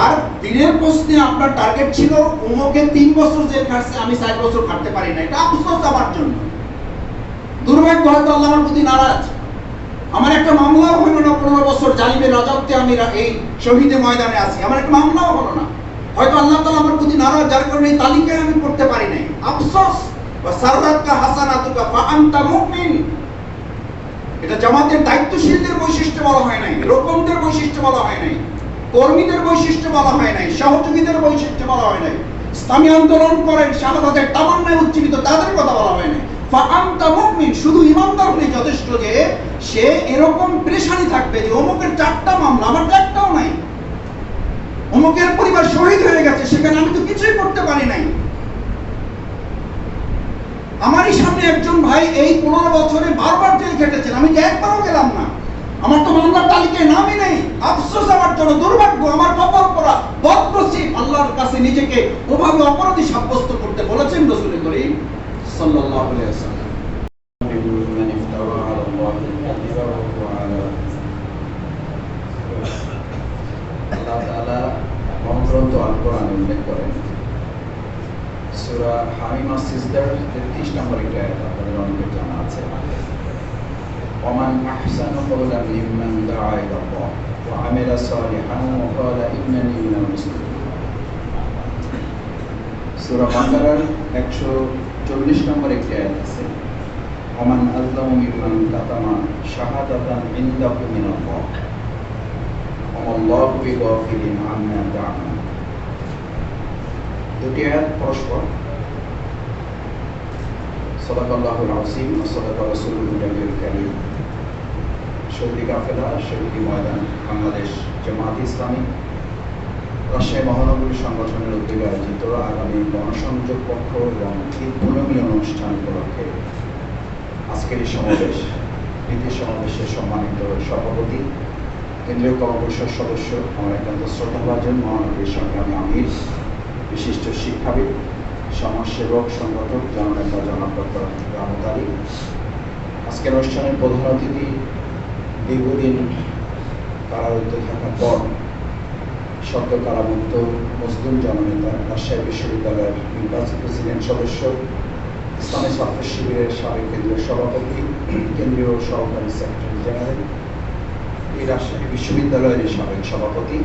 আর দিনের প্রশ্নে আপনার টার্গেট ছিল অমুকে 3 বছর জেল খাটছে, আমি 4 বছর খাটতে পারি না, এটা আফসোস আমার জন্য। দুর্ভাগ্য, হয়তো আল্লাহ আমার প্রতি নারাজ। আমার একটা মামলাও হলো না, 15 বছর জালিমের রাজত্বে আমি এই শহীদে ময়দানে আছি, আমার একটা মামলাও হলো না। হয়তো আল্লাহ তাআলা আমার প্রতি নারাজ, যার কারণে এই তালিকায় আমি পড়তে পারি নাই। আফসোস। ওয়া সাররাতকা হাসানাতুকা ফা আনতা মুমিন। এটা জামাতের দায়িত্বশীলদের বৈশিষ্ট্য বলা হয় নাই, রোকনদের বৈশিষ্ট্য বলা হয় নাই, কর্মীদের বৈশিষ্ট্য বলা হয় নাই, সহযোগীদের বৈশিষ্ট্য বলা হয় নাই, ইসলামী আন্দোলন করেন শাহাদাতের তামান্নায় উজ্জীবিত তাদের কথা বলা হয় নাই। ফা আনতা মুমিন, শুধু ঈমানদার হলেই যথেষ্ট যে সে এরকম পেরেশানি থাকবে যে অমুকের 4টা মামলা, আমার 1টাও নাই, অমুকের পরিবার শহীদ হয়ে গেছে, সেখানে আমি তো কিছুই করতে পারি নাই। আমারই সামনে একজন ভাই এই 15 বছরে বারবার জেল খেটেছেন, আমি যে একবারও গেলাম না, আমার তো মামলার তালিকায় নামই নেই। আফসোস আমার জন্য, দুর্ভাগ্য, আমার কপাল পোড়া, বদনসিব। আল্লাহর কাছে নিজেকে ওভাবে অপরাধী সাব্যস্ত করতে বলেছেন রাসূল করিম সাল্লাল্লাহু আলাইহি ওয়াসাল্লাম। আল্লাহ তাআলা মহাগ্রন্থ আল কোরআনে উল্লেখ করেন, সূরা হামিম আস-সিজদার 33 নম্বর আয়াত আপনাদের অনেকের জানা আছে। ওমান আহসানু কওলান মিম্মান দাআ ইলা আল্লাহ ওয়া আমিলা সালিহান ওয়া ক্বালা ইন্নানি মিনাল মুসলিমিন। সূরা বাকারার 140 নম্বর আয়াত আছে, ওমান আযলামু মিম্মান কাতামা শাহাদাতান ইনদাহু মিনাল্লাহ আল্লাহু বিগাফিলিন আম্মা তা'মালুন। দুটি আয়াত পরস্পর। সাদাকাল্লাহুল আযীম ওয়া সাদাকা রাসূলুল নবিয়্যুল কারীম। শহীদ কাফেলা, শহীদ ময়দান, বাংলাদেশ জামায়াত ইসলামী রাজশাহী মহানগরী সংগঠনের উদ্যোগে আয়োজিত আগামী গণসংযোগ পক্ষ এবং ঈদ পুনর্মিলন অনুষ্ঠান উপলক্ষে আজকের এই সমাবেশ, নীতি সমাবেশের সম্মানিত সভাপতি, কেন্দ্রীয় কর্মপরিষদ সদস্য, আমার একান্ত শ্রদ্ধাভাজন মহানগরীর সংগ্রামী আমির, বিশিষ্ট শিক্ষাবিদ, সমাজসেবক, সংগঠক, জননেতা জনাব ডক্টর রাহমত আলী। আজকের অনুষ্ঠানের প্রধান অতিথি, দীর্ঘদিন কারারুদ্ধ থাকার পর সদ্য কারামুক্ত মুসলিম জননেতা, রাজশাহী বিশ্ববিদ্যালয়ের নির্বাচিত সিনেট সদস্য, ইসলামী ছাত্র শিবিরের সাবেক কেন্দ্রীয় সভাপতি, কেন্দ্রীয় সহকারী সেক্রেটারি জেনারেল, এই রাজশাহী বিশ্ববিদ্যালয়ের সাবেক সভাপতি,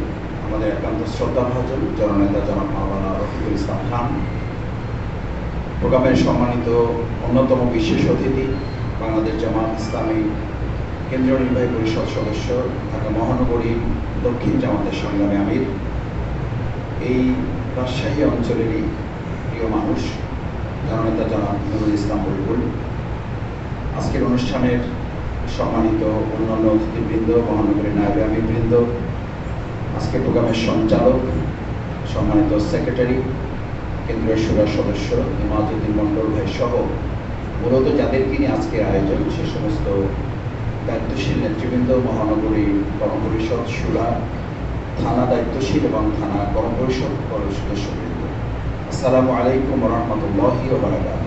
আমাদের একান্ত শ্রদ্ধাভাজন জননেতা জনাব মাওলানা রফিকুল ইসলাম খান, প্রোগ্রামের সম্মানিত অন্যতম বিশেষ অতিথি, বাংলাদেশ জামায়াত ইসলামী কেন্দ্রীয় নির্বাহী পরিষদ সদস্য, ঢাকা মহানগরী দক্ষিণ জামাতের সংগ্রামী আমির, এই রাজশাহী অঞ্চলেরই প্রিয় মানুষ, জননেতা জনাব নুরুল ইসলাম বুলবুল, আজকের অনুষ্ঠানের সম্মানিত অন্যান্য অতিথিবৃন্দ, মহানগরীর নায়েবে আমিরবৃন্দ, আজকে প্রোগ্রামের সঞ্চালক, সম্মানিত সেক্রেটারি, কেন্দ্রীয় সুরা সদস্য ইমাদুদ্দিন মন্ডল ভাই সহ মূলত যাদেরকে নিয়ে আজকের আয়োজন, সে সমস্ত দায়িত্বশীল নেতৃবৃন্দ, মহানগরী কর্মপরিষদ, সুরা, থানা দায়িত্বশীল এবং থানা কর্মপরিষদ সদস্যবৃন্দ, আসসালামু আলাইকুম ওয়া রাহমাতুল্লাহি ওয়া বারাকাতুহু।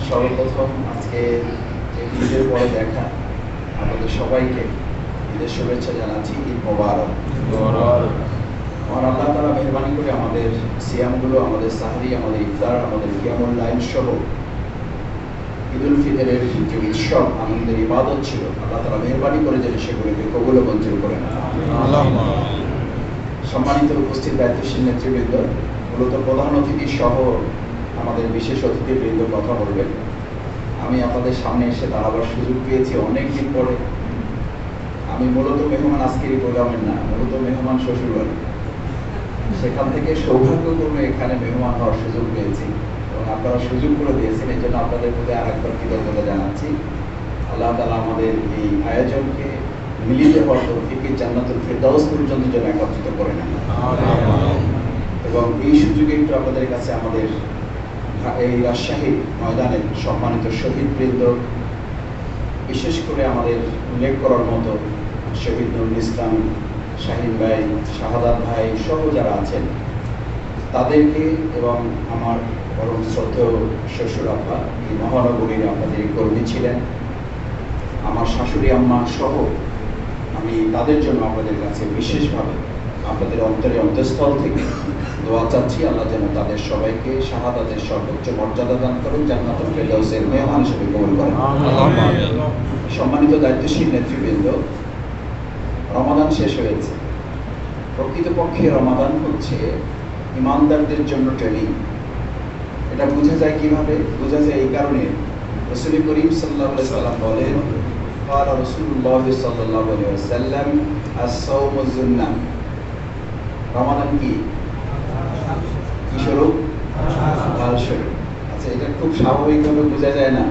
সর্বপ্রথম আজকে ঈদের পরে দেখা, আমাদের সবাইকে ঈদের শুভেচ্ছা জানাচ্ছি। ঈদ মোবারক। আমার আল্লাহ তাআলা মেহরবানি করে আমাদের সিয়ামগুলো, আমাদের সাহরি, আমাদের ইফতার, আমাদের কিয়ামুল লাইল সহ ঈদুল ফিতরের যে উৎসব, আনন্দের ইবাদত ছিল, আল্লাহ তাআলা মেহরবানি করে যেন সেগুলোকে কবুল ও মঞ্জুর করেন। সম্মানিত উপস্থিত দায়িত্বশীল নেতৃবৃন্দ, মূলত প্রধান অতিথি সহ আমাদের বিশেষ অতিথিবৃন্দ কথা বলবেন। আমি আপনাদের সামনে এসে দাঁড়াবার সুযোগ পেয়েছি অনেক দিন পরে। আমি মূলত মেহমান আজকের এই প্রোগ্রামের না, মূলত মেহমান শ্বশুরবাড়ি। সেখান থেকে সৌভাগ্যক্রমে এখানে মেহমান হওয়ার সুযোগ পেয়েছি এবং আপনারা সুযোগ করে দিয়েছেন, এই জন্য আপনাদের প্রতি আরেকবার কৃতজ্ঞতা জানাচ্ছি। আল্লাহ তাআলা আমাদের এই আয়োজনকে মিলিত হওয়ার তৌফিকে জান্নাতুল ফেরদাউস পর্যন্ত যেন একত্রিত করে নেন এবং এই সুযোগে একটু আপনাদের কাছে আমাদের এই রাজশাহী ময়দানের সম্মানিত শহীদবৃন্দ, বিশেষ করে আমাদের উল্লেখ করার মতো শহীদ নুরুল ইসলাম, শাহিন ভাই, শাহাদাত ভাই সহ যারা আছেন তাদেরকে এবং আমার পরম শ্রদ্ধেয় শ্বশুর আব্বা, এই মহানগরীর আপনাদের কর্মী ছিলেন, আমার শাশুড়ি আম্মা সহ আমি তাদের জন্য আপনাদের কাছে বিশেষভাবে আপনাদের অন্তঃস্থল থেকে দোয়া চাচ্ছি, আল্লাহ যেন তাদের সবাইকে শাহাদাতের সর্বোচ্চ মর্যাদা দান করেন, জান্নাতুল ফেরদাউসের মেহমান হিসেবে কবুল করেন। সম্মানিত দায়িত্বশীল নেতৃবৃন্দ, রমাদান শেষ হয়েছে। প্রকৃতপক্ষে রমাদান হচ্ছে ইমানদারদের জন্য ট্রেনিং। এটা বোঝা যায় কিভাবে? বোঝা যায় এই কারণে, রাসূল করিম সাল্লাল্লাহু আলাইহি ওয়াসাল্লাম বলেন, قال رسول الله صلى الله عليه وسلم الصوم جنة। রমাদান কি স্বরূপ? ঢাল স্বরূপ। আচ্ছা, এটা খুব স্বাভাবিকভাবে বোঝা যায় না?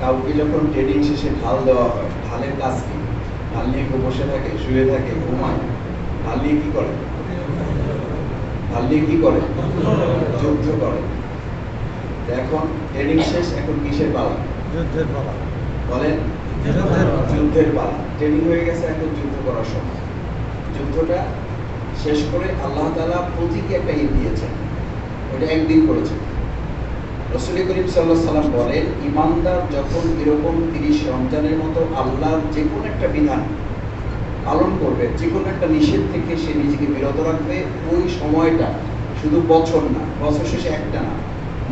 কাউকে যখন ট্রেনিং শেষে ঢাল দেওয়া হয়, ঢালের কাজ কি? ঢাল নিয়ে কেউ বসে থাকে, শুয়ে থাকে, ঘুমায়? ঢাল নিয়ে কি করে? ঢাল নিয়ে কি করে? যুদ্ধ করে। এখন ট্রেনিং শেষ, এখন কিসের পালা? যুদ্ধের পালা। বলেন, যুদ্ধের পালা। ট্রেনিং হয়ে গেছে, এখন যুদ্ধ করার সময়। যুদ্ধটা শেষ করে আল্লাহ তাআলা প্রতীকী একটা ঈদ দিয়েছেন, ওটা একদিন করেছেন। রাসূল করিম সাল্লাল্লাহু আলাইহি ওয়াসাল্লাম বলেন, ইমানদার যখন এরকম 30 রমজানের মতো আল্লাহর যে কোনো একটা বিধান পালন করবে, যে কোনো একটা নিষেধ থেকে সে নিজেকে বিরত রাখবে, ওই সময়টা শুধু বছর না, বছর শেষে একটা না,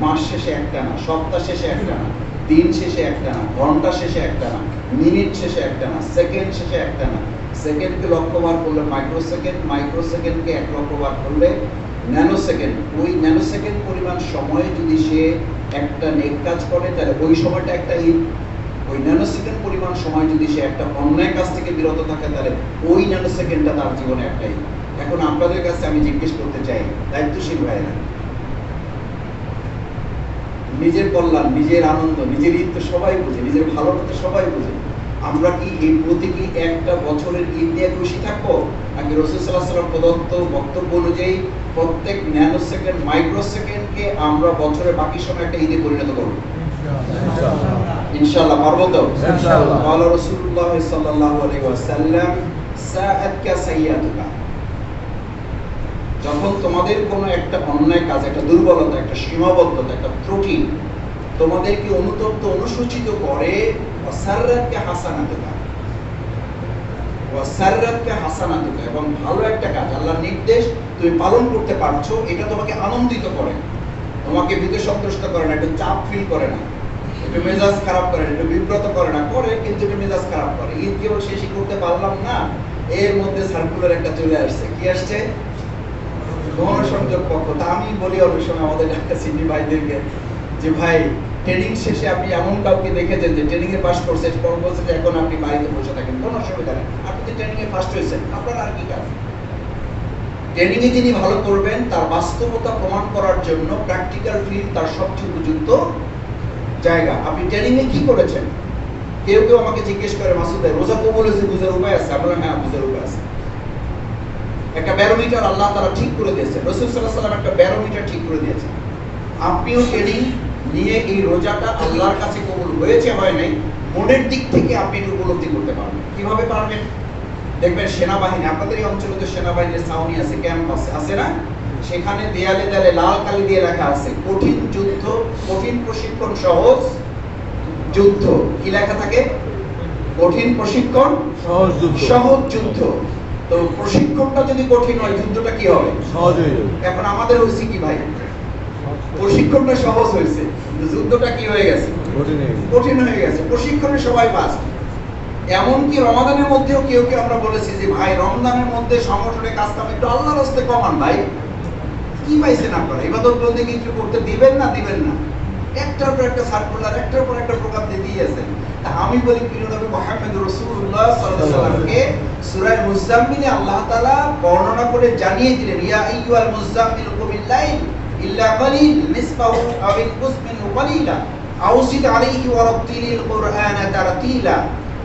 মাস শেষে একটা না, সপ্তাহ শেষে একটা না, দিন শেষে একটা না, ঘন্টা শেষে একটা না, মিনিট শেষে একটা না, সেকেন্ড শেষে একটা না, সেকেন্ডকে লক্ষবার করলে মাইক্রোসেকেন্ড, মাইক্রোসেকেন্ডকে 1 লক্ষবার করলে ন্যানো সেকেন্ড। ওই ন্যানো সেকেন্ড পরিমাণ সময়ে যদি সে একটা নেক কাজ করে, তাহলে ওই সময়টা একটা ঈদ। ওই ন্যানো সেকেন্ড পরিমাণ সময় যদি সে একটা অন্যায় কাজ থেকে বিরত থাকে, তাহলে ওই ন্যানো সেকেন্ডটা তার জীবনে একটা ঈদ। এখন আপনাদের কাছে আমি জিজ্ঞেস করতে চাই, দায়িত্বশীল ভাইয়েরা, নিজের কল্যাণ, নিজের আনন্দ, নিজের ঈদ তো সবাই বুঝে, নিজের ভালোটা তো সবাই বুঝে। আমরা কি এই প্রতীকী একটা বছরের ঈদ নিয়ে খুশি থাকবো, নাকি রাসূল সাল্লাল্লাহু আলাইহি ওয়াসাল্লাম প্রদত্ত বক্তব্য অনুযায়ী প্রত্যেক ন্যানো সেকেন্ড, মাইক্রো সেকেন্ডকে আমরা বছরের বাকি সময় একটা ঈদে পরিণত করব? ইনশাআল্লাহ পারবো তো? ইনশাআল্লাহ। قال رسول الله صلى الله عليه وسلم ساءتك سيئاتك। যখন তোমাদের কোনো একটা অন্যায় কাজ, একটা দুর্বলতা, একটা সীমাবদ্ধতা, একটা ত্রুটি তোমাদেরকে অনুতপ্ত, অনুসূচিত করে, ওয়াসাররাতকা হাসানাতুকা, ওয়াসাররাতকা হাসানাতুকা, এবং ভালো একটা কাজ, আল্লাহর নির্দেশ তুমি পালন করতে পারছো, এটা তোমাকে আনন্দিত করে, তোমাকে ভীতি সন্ত্রস্ত করে না, একটু চাপ ফিল করে না, একটু মেজাজ খারাপ করে না, একটু বিব্রত করে না, করে কিন্তু একটু মেজাজ খারাপ করে। ঈদ কেবল শেষই করতে পারলাম না, এর মধ্যে সার্কুলার একটা চলে আসছে। কি আসছে? গণসংযোগ পক্ষ। তা আমি বলি অনেক সময় আমাদের সিনি ভাইদেরকে যে, ভাই ট্রেনিং শেষে আপনি এমন কাউকে দেখেছেন যে ট্রেনিং এ পাস করছে, পরে বলছে যে এখন আপনি বাড়িতে বসে থাকেন, কোনো অসুবিধা নেই, আপনি তো ট্রেনিং এ ফার্স্ট হয়েছেন, আপনার আর কি কাজ? ট্রেনিং এ যিনি ভালো করবেন, তার বাস্তবতা প্রমাণ করার জন্য প্র্যাকটিক্যাল ফিল্ড তার সবচেয়ে উপযুক্ত জায়গা। আপনি ট্রেনিং এ কি করেছেন? কেউ কেউ আমাকে জিজ্ঞেস করে, মাসুদ ভাই রোজা কবুল হয়েছে, বুঝার উপায় আছে? আমরা হ্যাঁ, বুঝার উপায় আছে। একটা ব্যারোমিটার আল্লাহ তাআলা ঠিক করে দিয়েছেন, রাসূল সাল্লাল্লাহু আলাইহি ওয়াসাল্লাম একটা ব্যারোমিটার ঠিক করে দিয়েছেন। আপনিও ট্রেনিং নিয়ে এই রোজাটা আল্লাহর কাছে কবুল হয়েছে হয় নাই, মনের দিক থেকে আপনি এটা উপলব্ধি করতে পারবেন। কিভাবে পারবেন? দেখবেন সেনাবাহিনী, আপনাদের এই অঞ্চলে তো সেনাবাহিনীর ছাউনি আছে, ক্যাম্প আছে না? সেখানে দেয়ালে দেয়ালে লাল কালি দিয়ে লেখা আছে, কঠিন যুদ্ধ, কঠিন প্রশিক্ষণ, সহজ যুদ্ধ। কি লেখা থাকে? কঠিন প্রশিক্ষণ, সহজ যুদ্ধ। তো প্রশিক্ষণটা যদি কঠিন হয়, যুদ্ধটা কি হবে? সহজ হয়ে যাবে। এখন আমাদের হয়েছে কি ভাই? প্রশিক্ষণটা সহজ হয়েছে, যুদ্ধটা কি হয়ে গেছে? কঠিন হয়ে গেছে। প্রশিক্ষণে সবাই পাস। এমনকি রমাদানের মধ্যেও কেউ কেউ আমরা বলেছি যে, ভাই রমজানের মধ্যে সংগঠনের কাজটা একটু আল্লাহর রাস্তায় কমান ভাই। কি পাইছেন আপনারা? ইবাদত বলতে কি একটু করতে দিবেন না দিবেন না? একটার পর একটা সার্কুলার, একটার পর একটা প্রোগ্রাম দিয়ে আছেন। তা আমি বলি, প্রিয় নবী মুহাম্মদ রাসূলুল্লাহ সাল্লাল্লাহু আলাইহি ওয়াসাল্লামকে সূরা মুজাম্মিলে আল্লাহ তাআলা বর্ণনা করে জানিয়ে দিলেন, ইয়া আইয়ুহাল মুজাম্মিল কুমিল লাইল ইল্লা কালিল নিসফাহু আও ইনকুস মিনহু কালিলা আও জিদ আলাইহি ওয়া রাত্তিলিল কুরআনা তারতিলা।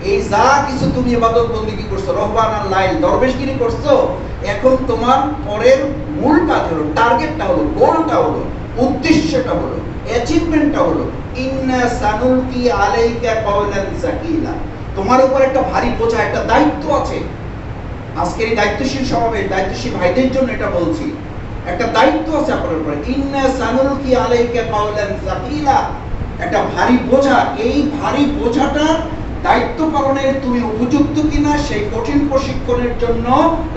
এই যা কিছু তুমি ইবাদত বন্দেগী করছো, রহবানাল লাইল, দরবেশগিরি করছো, এখন তোমার পরের মূল কাজ হলো, টার্গেটটা হলো, গোলটা হলো, উদ্দেশ্যটা হলো, অ্যাচিভমেন্টটা হলো, ইন্না সানুলকি আলাইকা কাওলান সাকিলা। তোমার উপর একটা ভারী বোঝা, একটা দায়িত্ব আছে। আজকের এই দায়িত্বশীল সমাবেশ, দায়িত্বশীল ভাইদের জন্য এটা বলছি, একটা দায়িত্ব আছে আপনার উপরে। ইন্না সানুলকি আলাইকা কাওলান সাকিলা, একটা ভারী বোঝা। এই ভারী বোঝাটা দায়িত্ব পালনের তুমি উপযুক্ত কিনা সেই কঠিন প্রশিক্ষণের জন্য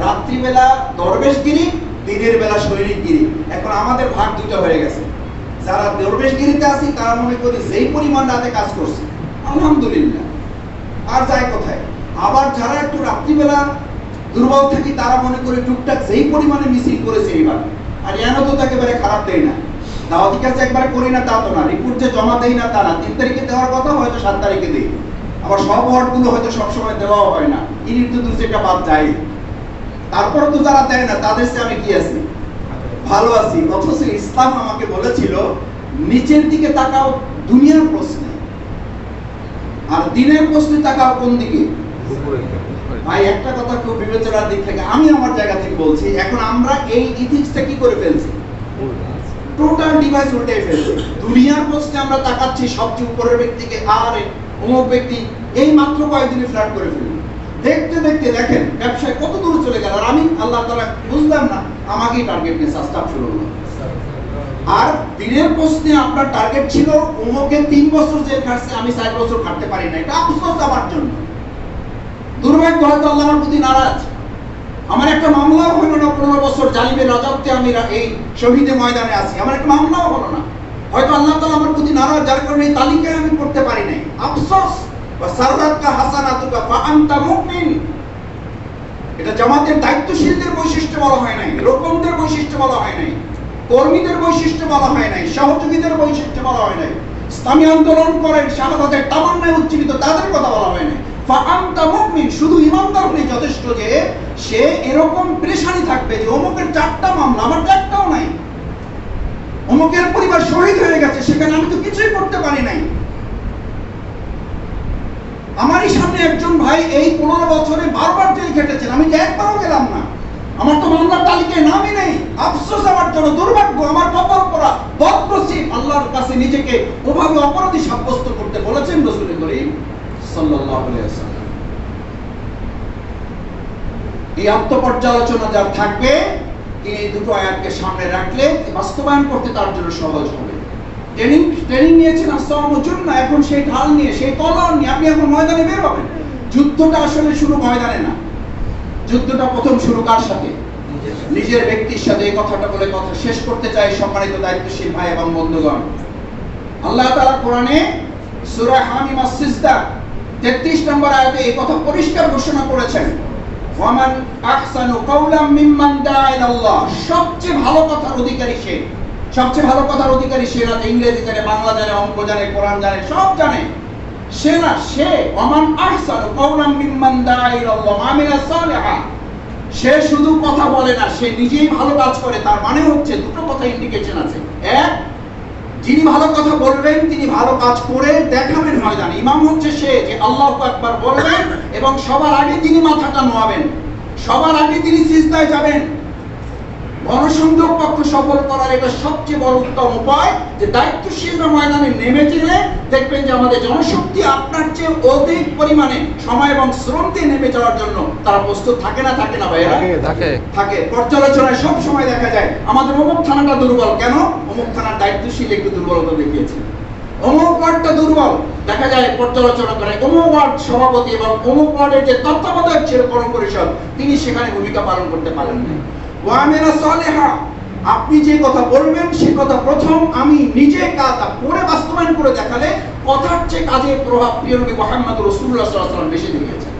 রাত্রিবেলা দরবেশগিরি, দিনের বেলা শৈলিকগিরি। এখন আমাদের ভাগ দুটো হয়ে গেছে। যারা দরবেশগিরিতে আছি তারা মনে করি যেই পরিমাণ রাতে কাজ করছে আলহামদুলিল্লাহ, আর যায় কোথায়। আবার যারা একটু রাত্রিবেলা দুর্বল থাকি তারা মনে করে টুকটাক যেই পরিমাণে মিছিল করেছে এইবার, আর এনে তো একেবারে খারাপ দেয় না। দাওয়াতি কাজ একবারে করি না তা তো না, রিপোর্ট যে জমা দেই না তা না। 3 তারিখে দেওয়ার কথা হয়তো 7 তারিখে দেই, আবার সব ওয়ার্ডগুলো হয়তো সবসময় দেওয়াও হয় না, ইনিট তো 2-3টা বাদ যায়। তারপরে তো যারা দেয় না তাদের চেয়ে আমি কি আছি, ভালো আছি। অথচ ইসলাম আমাকে বলেছিল নিচের দিকে তাকাও দুনিয়ার প্রশ্নে, আর দিনের প্রশ্নে তাকাও কোন দিকে। ভাই একটা কথা খুব বিবেচনার দিক থেকে আমি আমার জায়গা থেকে বলছি, এখন আমরা এই ইথিক্সটা কি করে ফেলছি, টোটাল ডিভাইস উল্টে ফেলছি। দুনিয়ার প্রশ্নে আমরা তাকাচ্ছি সবচেয়ে উপরের ব্যক্তিকে, আর অমুক ব্যক্তি এই মাত্র কয়েকদিনে ফ্ল্যাট করে ফেলল। দেখতে দেখতে দেখেন ব্যবসায় কত দূর চলে গেল, আর আমি আল্লাহ তাআলা বুঝলাম না আমাকেই টার্গেট নিয়ে সাস্তাব শুরু হলো। আর দিনের প্রশ্নে আপনার টার্গেট ছিল অমুকে 3 বছর জেল খাটছে, আমি 4 বছর খাটতে পারি না, এটা আফসোস আমার জন্য। দুর্ভাগ্য হয়তো আল্লাহ আমার প্রতি নারাজ। আমার একটা মামলাও হলো না 15 বছর জালিমের রাজত্বে আমি এই শহীদে ময়দানে আছি, আমার একটা মামলাও হলো না। হয়তো আল্লাহ তাআলা আমার প্রতি নারাজ, যার কারণে এই তালিকায় আমি পড়তে পারি নাই। আফসোস। ওয়া সাররাতকা হাসানাতুকা ফা আনতা মুমিন। এটা জামাতের দায়িত্বশীলদের বৈশিষ্ট্য বলা হয় নাই, রোকনদের বৈশিষ্ট্য বলা হয় নাই, কর্মীদের বৈশিষ্ট্য বলা হয় নাই, সহযোগীদের বৈশিষ্ট্য বলা হয় নাই, ইসলামী আন্দোলন করেন শাহাদাতের তামান্নায় উজ্জীবিত তাদের কথা বলা হয় নাই। ফা আনতা মুমিন, শুধু ঈমানদার হলেই যথেষ্ট যে সে এরকম পেরেশানি থাকবে যে অমুকের 4টা মামলা, আমার 1টাও নাই, অমুকের পরিবার শহীদ হয়ে গেছে, সেখানে আমি তো কিছুই করতে পারি নাই। আমারই সামনে একজন ভাই এই 15 বছরে 12 বার জেল খেটেছেন, আমি যে একবারও গেলাম না, আমার তো মামলার তালিকায় নামই নেই। আফসোস আমার জন্য, দুর্ভাগ্য, আমার কপাল পড়া, বদনসিব। আল্লাহর কাছে নিজেকে ওভাবে অপরাধী সাব্যস্ত করতে বলেছেন রাসূল করিম সাল্লাল্লাহু আলাইহি ওয়াসাল্লাম। এই আত্মপর্যালোচনা যার থাকবে, তিনি এই দুটো আয়াতকে সামনে রাখলে বাস্তবায়ন করতে তার জন্য সহজ হবে। ট্রেনিং নিয়েছেন আসসালামু জুন্না, এখন সেই ঢাল নিয়ে, সেই তলোয়ার নিয়ে আপনি এখন ময়দানে বের হবেন। যুদ্ধটা আসলে শুরু ময়দানে না, যুদ্ধটা প্রথম শুরু কার সাথে, নিজের ব্যক্তির সাথে। এই কথাটা বলে কথা শেষ করতে চাই সম্মানিত দায়িত্বশীল ভাই এবং বন্ধুগণ। আল্লাহ তাআলা কোরআনে সূরা হামিম আস-সিজদা 33 নম্বর আয়াতে এই কথা পরিষ্কার ঘোষণা করেছেন, ওয়ামান আহসানু কাওলাম মিম্মান দাআ ইলাল্লাহ। সবচেয়ে ভালো কথার অধিকারী সে, সবচেয়ে ভালো কথার অধিকারী সে না ইংরেজি জানে, বাংলা জানে, অঙ্ক জানে, কোরআন জানে, সব জানে, সে না, সে ওয়ামান আহসানু কাওলাম মিম্মান দাআ ইলাল্লাহ ওয়া আমিলা সালিহা। সে শুধু কথা বলে না, সে নিজেই ভালো কাজ করে। তার মানে হচ্ছে দুটো কথা ইন্ডিকেশন আছে। এক, যিনি ভালো কথা বলবেন তিনি ভালো কাজ করে দেখাবেন ময়দানে। ইমাম হচ্ছে সে যে আল্লাহু আকবার বলবেন এবং সবার আগে তিনি মাথাটা নোয়াবেন, সবার আগে তিনি সিজদায় যাবেন। গণসংযোগ পক্ষ সফল করার এটা সবচেয়ে বড় উত্তম উপায় যে দায়িত্বশীলরা ময়দানে নেমে গেলে দেখবেন যে আমাদের জনশক্তি আপনার চেয়ে অধিক পরিমাণে সময় এবং শ্রম দিয়ে নেমে যাওয়ার জন্য তারা প্রস্তুত থাকে না, থাকে না ভাইয়েরা? থাকে। পর্যালোচনায় সব সময় দেখা যায় আমাদের অমুক থানাটা দুর্বল, কেন? অমুক থানার দায়িত্বশীল একটু দুর্বলতা দেখিয়েছে, অমুক ওয়ার্ডটা দুর্বল, দেখা যায় পর্যালোচনা করে অমুক ওয়ার্ড সভাপতি এবং অমুক ওয়ার্ডের যে তত্ত্বাবধায়ক ছিল গণ পরিষদ, তিনি সেখানে ভূমিকা পালন করতে পারেন না। ওয়া আমিলা সালিহা, আপনি যে কথা বলবেন সে কথা প্রথম আমি নিজে কাজ করে বাস্তবায়ন করে দেখালে কথার চেয়ে কাজের প্রভাব প্রিয় নবী মুহাম্মদ রাসূলুল্লাহ সাল্লাল্লাহু আলাইহি ওয়াসাল্লাম বেশি দিয়েছেন।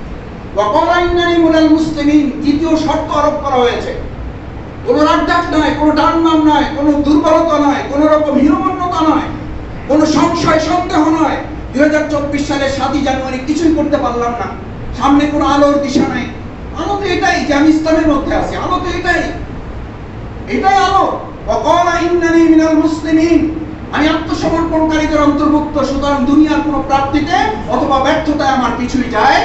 ওয়া ক্বালা ইন্নানি মিনাল মুসলিমিন, দ্বিতীয় শর্ত আরোপ করা হয়েছে। কোনো রাগঢাক নয়, কোনো ডানবাম নয়, কোনো দুর্বলতা নয়, কোনো রকম হীনমন্যতা নয়, কোনো সংশয় সন্দেহ নয়। 2024 সালের 7ই জানুয়ারি কিছুই করতে পারলাম না, সামনে কোনো আলোর দিশা নাই। আলো তো এটাই যে আমি ইসলামের মধ্যে আছি, আলো তো এটাই, এটাই আলো। ওয়াকালা ইন্নানি মিনাল মুসলিমিন, আমি আত্মসমর্পণকারীদের অন্তর্ভুক্ত। সুতরাং দুনিয়ার কোনো প্রাপ্তিতে অথবা ব্যর্থতায় আমার কিছুই যায়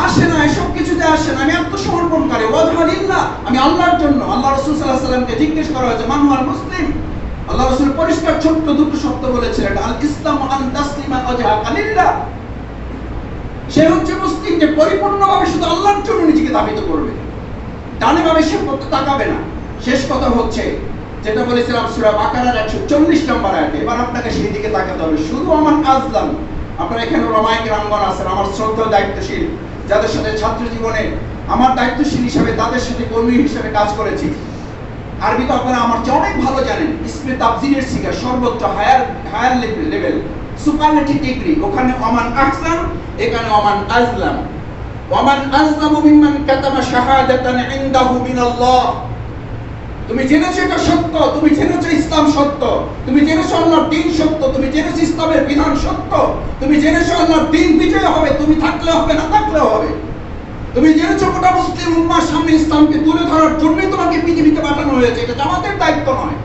আসে না, এসব কিছুতে আসে না। আমি আত্মসমর্পণকারী, ওয়াজহালিল্লাহ, আমি আল্লাহর জন্য। আল্লাহ রাসূল সাল্লাল্লাহু আলাইহি ওয়াসাল্লামকে জিজ্ঞেস করা হয়েছে মান হুয়াল মুসলিম, আল্লাহ রাসূল পরিষ্কার ছোট্ট দুটো শব্দ বলেছিলেন, আল ইসলামু আন তাসলিমা ওয়াজহাকা লিল্লাহ। সে হচ্ছে মুসলিম যে পরিপূর্ণভাবে শুধু আল্লাহর জন্য নিজেকে দাবিত করবে, ডানে বামে সে তাকাবে না। শেষ কথা হচ্ছে যেটা বলেছিলাম সূরা বাকারার 140 নম্বর আয়াতে, এবার আপনাকে সেই দিকে তাকাতে হবে। শুধু আমার আজলাম আপনারা এখানে ওলামায়ে কেরামগণ আছেন, আমার শ্রদ্ধা দায়িত্বশীল, যাদের সাথে ছাত্র জীবনে আমার দায়িত্বশীল হিসেবে তাদের সাথে কর্মী হিসেবে কাজ করেছি। আরবি তো আপনারা আমার চেয়ে অনেক ভালো জানেন। ইসমে তাফজিরের শিখা সর্বোচ্চ হায়ার লেভেল, সুপারলেটিভ ডিগ্রি। ওখানে ওমান আহসান, এখানে ওমান আজলাম। ওমান আজলামু মিম্মান কাতামা শাহাদাতান ইনদাহু মিনাল্লাহ। তুমি জেনেছো এটা সত্য, তুমি জেনেছো ইসলাম সত্য, তুমি জেনেছো আল্লাহর দ্বীন সত্য, তুমি জেনেছো ইসলামের বিধান সত্য, তুমি জেনেছো আল্লাহর দ্বীন বিজয় হবে, তুমি থাকলে হবে না থাকলেও হবে। তুমি জেনেছো গোটা মুসলিম উম্মার সামনে ইসলামকে তুলে ধরার জন্যই তোমাকে পৃথিবীতে পাঠানো হয়েছে। এটা জামাতের দায়িত্ব নয়,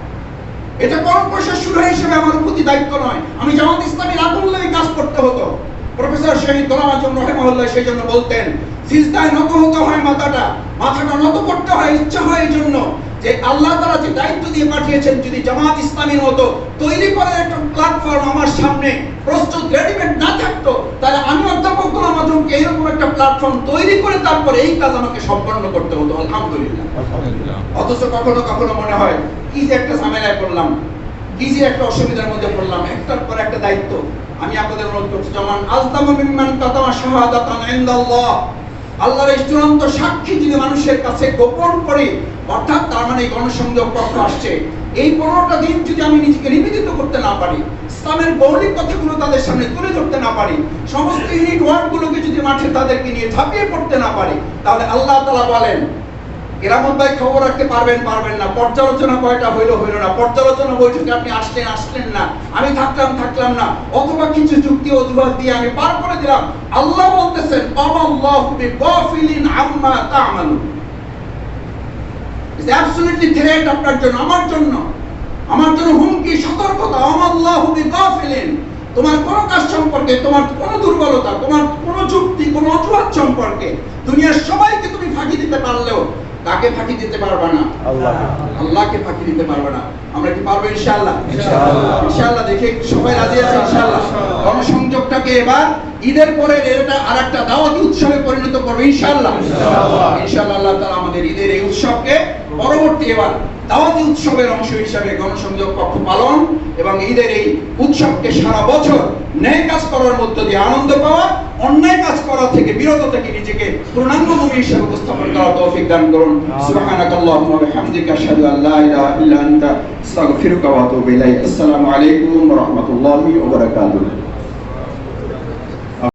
এটা কোন প্রশাসন হিসেবে আমার প্রতি দায়িত্ব নয়। আমি জামাত ইসলামীর আগুন লেগে কাজ করতে হতো। প্রফেসর শহীদ গোলাম আজম রহিমাহুল্লাহ সেই জন্য বলতেন, সিজদায় নত হতে হয়, মাথাটা নত করতে হয়, ইচ্ছা হয় এই জন্য যে আল্লাহ তাআলা যে দায়িত্ব দিয়ে পাঠিয়েছেন, যদি জামাত ইসলামীর মতো তৈরি করে একটা প্ল্যাটফর্ম আমার সামনে প্রস্তুত রেডিমেড না থাকতো, তাহলে আমি অধ্যাপক গোলাম আজমকে এরকম একটা প্ল্যাটফর্ম তৈরি করে তারপরে এই কাজ আমাকে সম্পন্ন করতে হতো। আলহামদুলিল্লাহ। অথচ কখনো কখনো মনে হয় কি যে একটা ঝামেলায় পড়লাম, কি যে একটা অসুবিধার মধ্যে পড়লাম, একটার পর একটা দায়িত্ব। আমি আপনাদের অনুরোধ করছি, যেমন আজদামু মিম্মান কাতামা শাহাদাতান ইনদাল্লাহ, আল্লাহর এই চূড়ান্ত সাক্ষী যদি মানুষের কাছে গোপন করে, অর্থাৎ তার মানে গণসংযোগ পক্ষ আসছে, এই 15টা দিন যদি আমি নিজেকে নিবেদিত করতে না পারি, ইসলামের মৌলিক কথাগুলো তাদের সামনে তুলে ধরতে না পারি, সমস্ত ইউনিট ওয়ার্ডগুলোকে যদি মাঠে তাদেরকে নিয়ে ঝাঁপিয়ে পড়তে না পারি, তাহলে আল্লাহ তাআলা বলেন, কেরামত ভাই খবর রাখতে পারবেন না, পর্যালোচনা কয়টা হইল না, পর্যালোচনা বৈঠকে আপনি আসলেন না, আমি থাকলাম না, অথবা কিছু যুক্তি অজুহাত দিয়ে আমি পার করে দিলাম। আল্লাহ বলতেছেন, আল্লাহু বিগাফিলিন আম্মা তা'মালুন। ইটস অ্যাবসলিউটলি থ্রেট আপনার জন্য, আমার জন্য হুমকি, সতর্কতা। আল্লাহু বিগাফিলিন, তোমার কোন কাজ সম্পর্কে, তোমার কোন দুর্বলতা, তোমার কোন যুক্তি, কোন অজুহাত সম্পর্কে দুনিয়ার সবাইকে তুমি ফাঁকি দিতে পারলেও কাকে ফাঁকি দিতে পারবে না? আল্লাহকে ফাঁকি দিতে পারবে না। আমরা কি পারবো? ইনশাআল্লাহ। ইনশাআল্লাহ। দেখে সবাই রাজি আছে ইনশাআল্লাহ। গণসংযোগটাকে এবার ঈদের পরে এটা আরেকটা দাওয়াতি উৎসবে পরিণত করবে ইনশাআল্লাহ। ইনশাআল্লাহ আল্লাহ তাআলা আমাদের ঈদের এই উৎসবকে পরবর্তী এবার দাওয়াতি উৎসবের অংশ হিসেবে গণসংযোগ পক্ষ পালন এবং ঈদের এই উৎসবকে সারা বছর ন্যায় কাজ করার মধ্য দিয়ে আনন্দ পাওয়া, অন্যায় কাজ করা থেকে বিরত থেকে নিজেকে পূর্ণাঙ্গ মুমিন হিসেবে উপস্থাপন করার তৌফিক দান করুন। সুবহানাকাল্লাহুম্মা ওয়া বিহামদিকা আশহাদু আল লা ইলাহা ইল্লা আনতা আস্তাগফিরুকা ওয়া আতুবু ইলাইক। আসসালামু আলাইকুম ওয়া রাহমাতুল্লাহি ওয়া বারাকাতুহু।